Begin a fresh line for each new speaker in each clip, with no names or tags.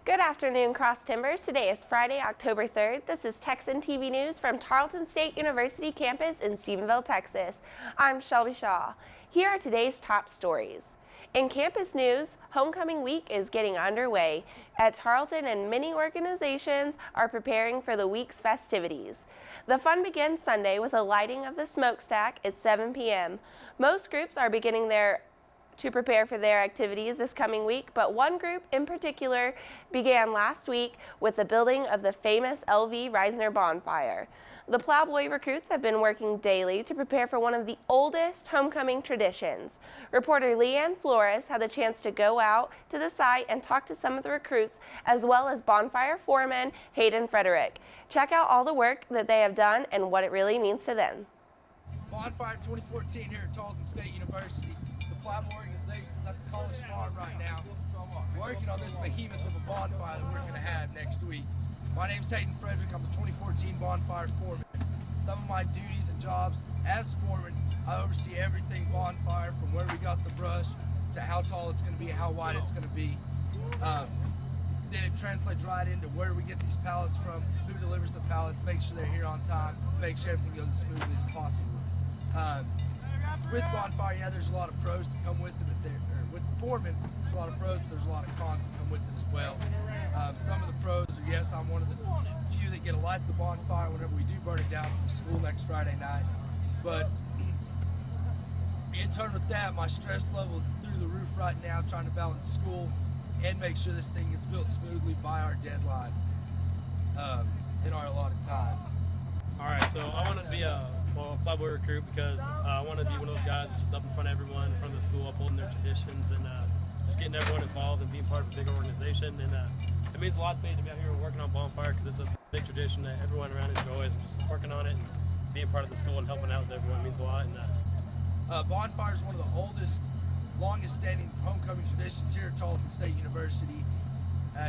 Good afternoon, Cross Timbers. Today is Friday, October 3rd. This is Texan TV News from Tarleton State University campus in Stephenville, Texas. I'm Shelbie Shaw. Here are today's top stories. In campus news, homecoming week is getting underway at Tarleton, and many organizations are preparing for the week's festivities. The fun begins Sunday with a lighting of the smokestack at 7 p.m. Most groups are beginning to prepare for their activities this coming week, but one group in particular began last week with the building of the famous LV Reisner bonfire. The Plowboy recruits have been working daily to prepare for one of the oldest homecoming traditions. Reporter Leanne Flores had the chance to go out to the site and talk to some of the recruits, as well as bonfire foreman Hayden Frederick. Check out all the work that they have done and what it really means to them.
Bonfire 2014 here at Tarleton State University. The Plowboy organization is at the college farm right now, working on this behemoth of a bonfire that we're going to have next week. My name's Hayden Frederick. I'm the 2014 bonfire foreman. Some of my duties and jobs as foreman, I oversee everything bonfire, from where we got the brush to how tall it's going to be, how wide it's going to be. Then it translates right into where we get these pallets from, who delivers the pallets, make sure they're here on time, make sure everything goes as smoothly as possible. With bonfire, yeah, there's a lot of pros that come with it. With the foreman, there's a lot of pros, but there's a lot of cons that come with it as well. Some of the pros are, yes, I'm one of the few that get to light the bonfire whenever we do burn it down for the school next Friday night. But in turn with that, my stress level is through the roof right now, trying to balance school and make sure this thing gets built smoothly by our deadline in our allotted time.
All right, so I want to be a Plowboy recruit because I want to be one of those guys that's just up in front of everyone, in front of the school, upholding their traditions and just getting everyone involved and being part of a big organization. And it means a lot to me to be out here working on bonfire because it's a big tradition that everyone around enjoys, and just working on it and being part of the school and helping out with everyone means a lot. And
bonfire is one of the oldest, longest standing homecoming traditions here at Tarleton State University.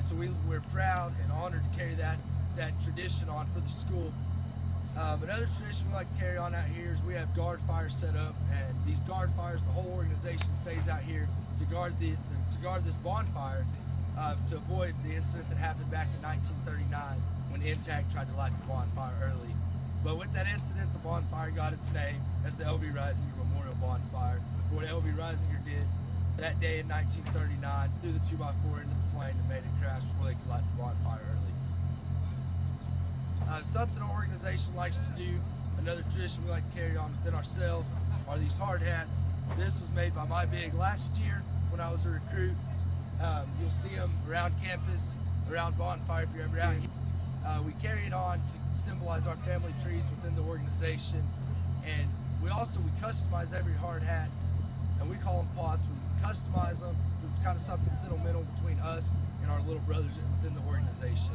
So we're proud and honored to carry that tradition on for the school. Another tradition we like to carry on out here is we have guard fires set up, and these guard fires, the whole organization stays out here to guard this bonfire to avoid the incident that happened back in 1939 when NTAC tried to light the bonfire early. But with that incident, the bonfire got its name as the LV Reisner Memorial Bonfire. What LV Reisner did that day in 1939, threw the 2x4 into the plane and made it crash before they could light the bonfire early. Something our organization likes to do, another tradition we like to carry on within ourselves, are these hard hats. This was made by my big last year when I was a recruit. You'll see them around campus, around bonfire if you're ever out here. We carry it on to symbolize our family trees within the organization, and we customize every hard hat, and we call them pots. We customize them because it's kind of something sentimental between us and our little brothers within the organization.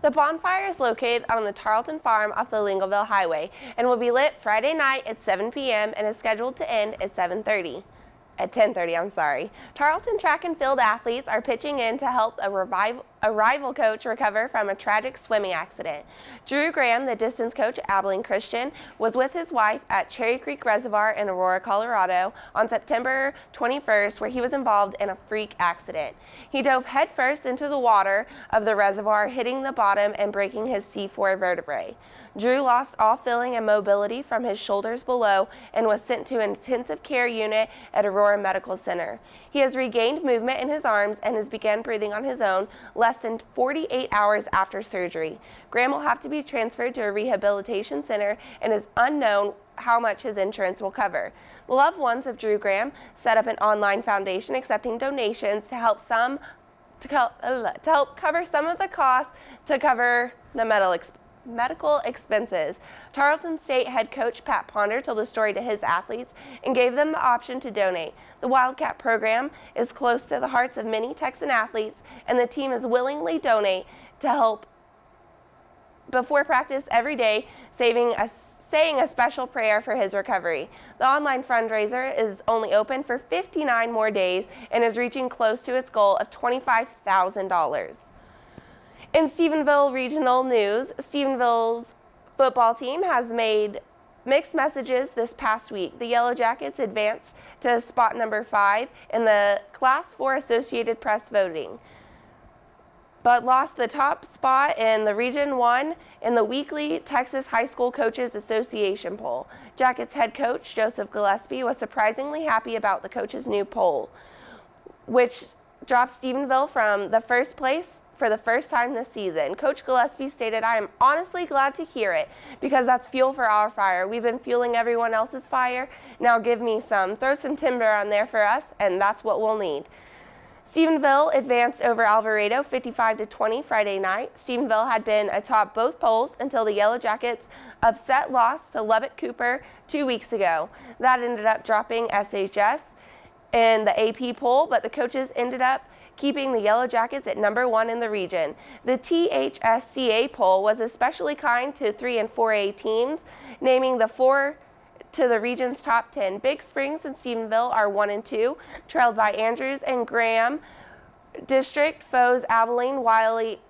The bonfire is located on the Tarleton farm off the Lingleville Highway and will be lit Friday night at 7 p.m. and is scheduled to end at 10:30. Tarleton track and field athletes are pitching in to help a rival coach recover from a tragic swimming accident. Drew Graham, the distance coach at Abilene Christian, was with his wife at Cherry Creek Reservoir in Aurora, Colorado on September 21st, where he was involved in a freak accident. He dove headfirst into the water of the reservoir, hitting the bottom and breaking his C4 vertebrae. Drew lost all feeling and mobility from his shoulders below and was sent to an intensive care unit at Aurora Medical Center. He has regained movement in his arms and has begun breathing on his own less than 48 hours after surgery. Graham will have to be transferred to a rehabilitation center, and is unknown how much his insurance will cover. The loved ones of Drew Graham set up an online foundation accepting donations to help cover some of the costs to cover the medical expenses. Tarleton State head coach Pat Ponder told the story to his athletes and gave them the option to donate. The Wildcat program is close to the hearts of many Texan athletes, and the team is willingly donate to help before practice every day, saying a special prayer for his recovery. The online fundraiser is only open for 59 more days and is reaching close to its goal of $25,000. In Stephenville regional news, Stephenville's football team has made mixed messages this past week. The Yellow Jackets advanced to spot number 5 in the Class 4 Associated Press voting, but lost the top spot in the Region 1 in the weekly Texas High School Coaches Association poll. Jackets head coach Joseph Gillespie was surprisingly happy about the coach's new poll, which dropped Stephenville from the first place for the first time this season. Coach Gillespie stated, "I am honestly glad to hear it because that's fuel for our fire. We've been fueling everyone else's fire. Now give me some. Throw some timber on there for us, and that's what we'll need." Stephenville advanced over Alvarado 55-20 Friday night. Stephenville had been atop both polls until the Yellow Jackets' upset loss to Lubbock Cooper 2 weeks ago. That ended up dropping SHS in the AP poll, but the coaches ended up keeping the Yellow Jackets at number 1 in the region. The THSCA poll was especially kind to 3 and 4A teams, naming the 4 to the region's top 10. Big Springs and Stephenville are 1 and 2, trailed by Andrews and Graham. District foes Abilene, Wiley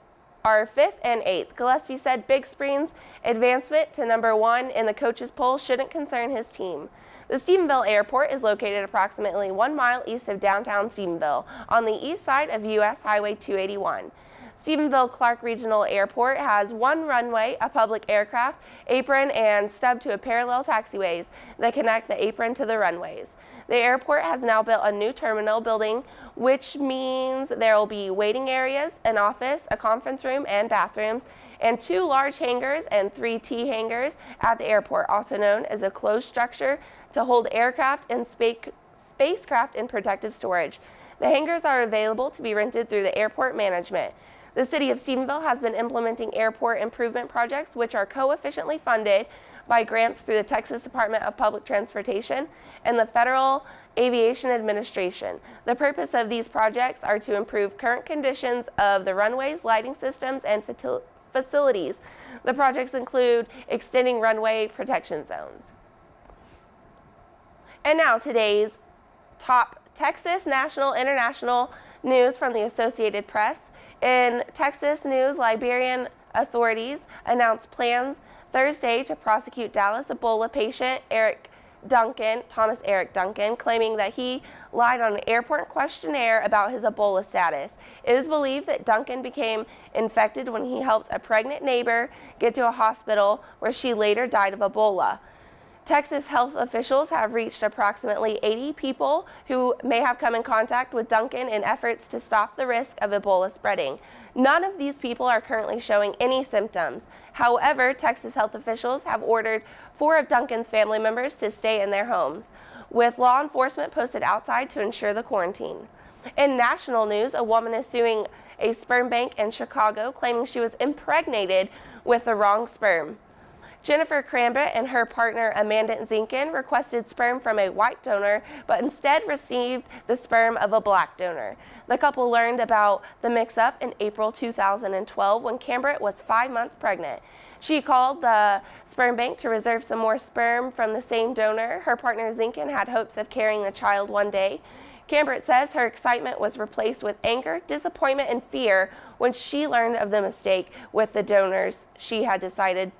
are 5th and 8th. Gillespie said Big Springs' advancement to number 1 in the coaches' poll shouldn't concern his team. The Stephenville Airport is located approximately 1 mile east of downtown Stephenville on the east side of U.S. Highway 281. Stephenville-Clark Regional Airport has 1 runway, a public aircraft apron, and stub to a parallel taxiways that connect the apron to the runways. The airport has now built a new terminal building, which means there will be waiting areas, an office, a conference room, and bathrooms, and 2 large hangars and 3 T hangars at the airport, also known as a closed structure to hold aircraft and spacecraft in protective storage. The hangars are available to be rented through the airport management. The city of Stephenville has been implementing airport improvement projects, which are co-efficiently funded by grants through the Texas Department of Public Transportation and the Federal Aviation Administration. The purpose of these projects are to improve current conditions of the runways, lighting systems, and facilities. The projects include extending runway protection zones. And now today's top Texas, national, international news from the Associated Press. In Texas news, Liberian authorities announced plans Thursday to prosecute Dallas Ebola patient Thomas Eric Duncan, claiming that he lied on an airport questionnaire about his Ebola status. It is believed that Duncan became infected when he helped a pregnant neighbor get to a hospital where she later died of Ebola. Texas health officials have reached approximately 80 people who may have come in contact with Duncan in efforts to stop the risk of Ebola spreading. None of these people are currently showing any symptoms. However, Texas health officials have ordered 4 of Duncan's family members to stay in their homes, with law enforcement posted outside to ensure the quarantine. In national news, a woman is suing a sperm bank in Chicago, claiming she was impregnated with the wrong sperm. Jennifer Crambit and her partner Amanda Zinkin requested sperm from a white donor, but instead received the sperm of a black donor. The couple learned about the mix-up in April 2012 when Crambit was 5 months pregnant. She called the sperm bank to reserve some more sperm from the same donor. Her partner Zinkin had hopes of carrying the child one day. Crambit says her excitement was replaced with anger, disappointment, and fear when she learned of the mistake with the donors. She had decided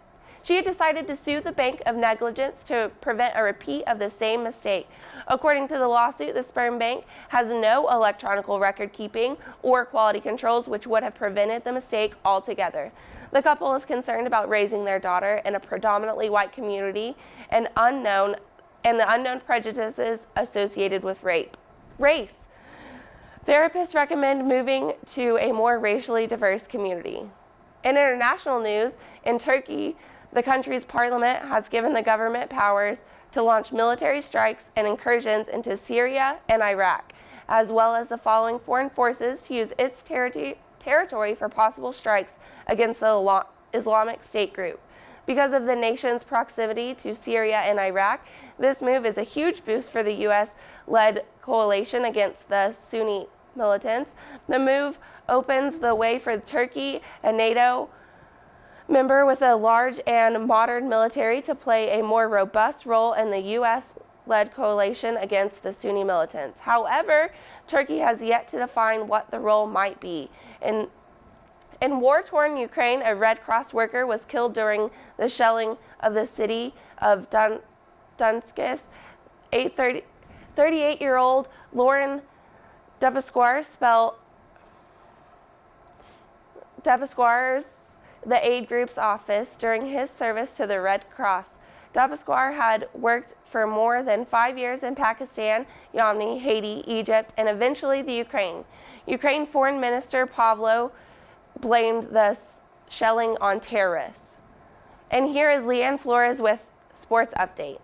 to sue the bank of negligence to prevent a repeat of the same mistake. According to the lawsuit, the sperm bank has no electronic record keeping or quality controls, which would have prevented the mistake altogether. The couple is concerned about raising their daughter in a predominantly white community and the unknown prejudices associated with race. Therapists recommend moving to a more racially diverse community. In international news, in Turkey, the country's parliament has given the government powers to launch military strikes and incursions into Syria and Iraq, as well as the following foreign forces to use its territory for possible strikes against the Islamic State group. Because of the nation's proximity to Syria and Iraq, this move is a huge boost for the U.S.-led coalition against the Sunni militants. The move opens the way for Turkey, a NATO member with a large and modern military, to play a more robust role in the U.S.-led coalition against the Sunni militants. However, Turkey has yet to define what the role might be. In war-torn Ukraine, a Red Cross worker was killed during the shelling of the city of Donetsk. 30 38-year-old Lauren Debasquires the aid group's office during his service to the Red Cross. Debasquire had worked for more than 5 years in Pakistan, Yemen, Haiti, Egypt, and eventually the Ukraine. Ukraine Foreign Minister Pavlo blamed the shelling on terrorists. And here is Leanne Flores with Sports Update.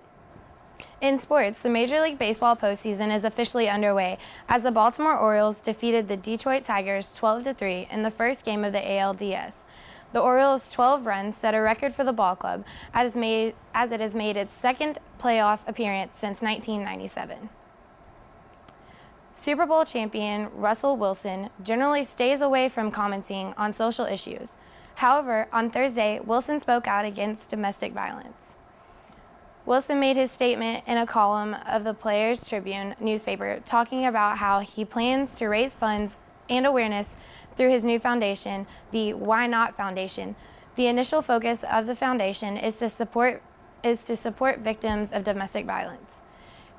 In sports, the Major League Baseball postseason is officially underway as the Baltimore Orioles defeated the Detroit Tigers 12-3 in the first game of the ALDS. The Orioles' 12 runs set a record for the ball club as it has made its second playoff appearance since 1997. Super Bowl champion Russell Wilson generally stays away from commenting on social issues. However, on Thursday, Wilson spoke out against domestic violence. Wilson made his statement in a column of the Players-Tribune newspaper talking about how he plans to raise funds and awareness through his new foundation, the Why Not Foundation. The initial focus of the foundation is to support victims of domestic violence.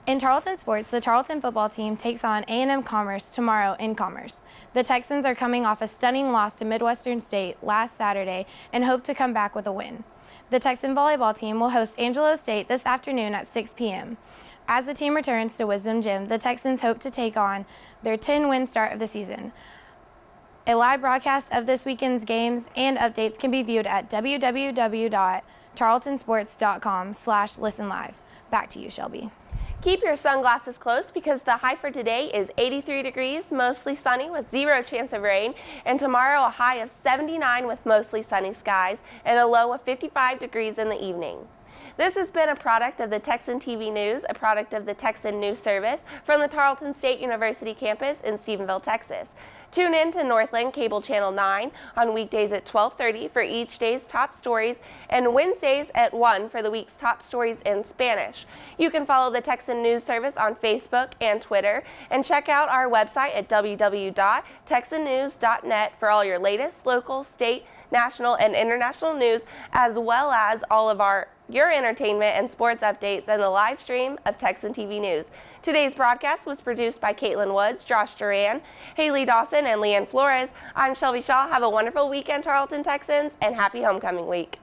In Tarleton sports, the Tarleton football team takes on A&M Commerce tomorrow in Commerce. The Texans are coming off a stunning loss to Midwestern State last Saturday and hope to come back with a win. The Texan volleyball team will host Angelo State this afternoon at 6 p.m. As the team returns to Wisdom Gym, the Texans hope to take on their 10-win start of the season. A live broadcast of this weekend's games and updates can be viewed at www.tarletonsports.com/listenlive. Back to you, Shelby.
Keep your sunglasses close because the high for today is 83 degrees, mostly sunny with 0 chance of rain, and tomorrow a high of 79 with mostly sunny skies and a low of 55 degrees in the evening. This has been a product of the Texan TV News, a product of the Texan News Service from the Tarleton State University campus in Stephenville, Texas. Tune in to Northland Cable Channel 9 on weekdays at 12:30 for each day's top stories and Wednesdays at 1 for the week's top stories in Spanish. You can follow the Texan News Service on Facebook and Twitter and check out our website at www.texannews.net for all your latest local, state, national, and international news, as well as all of your entertainment and sports updates and the live stream of Texan TV News. Today's broadcast was produced by Caitlin Woods, Josh Duran, Haley Dawson, and Leanne Flores. I'm Shelbie Shaw. Have a wonderful weekend, Tarleton Texans, and happy homecoming week.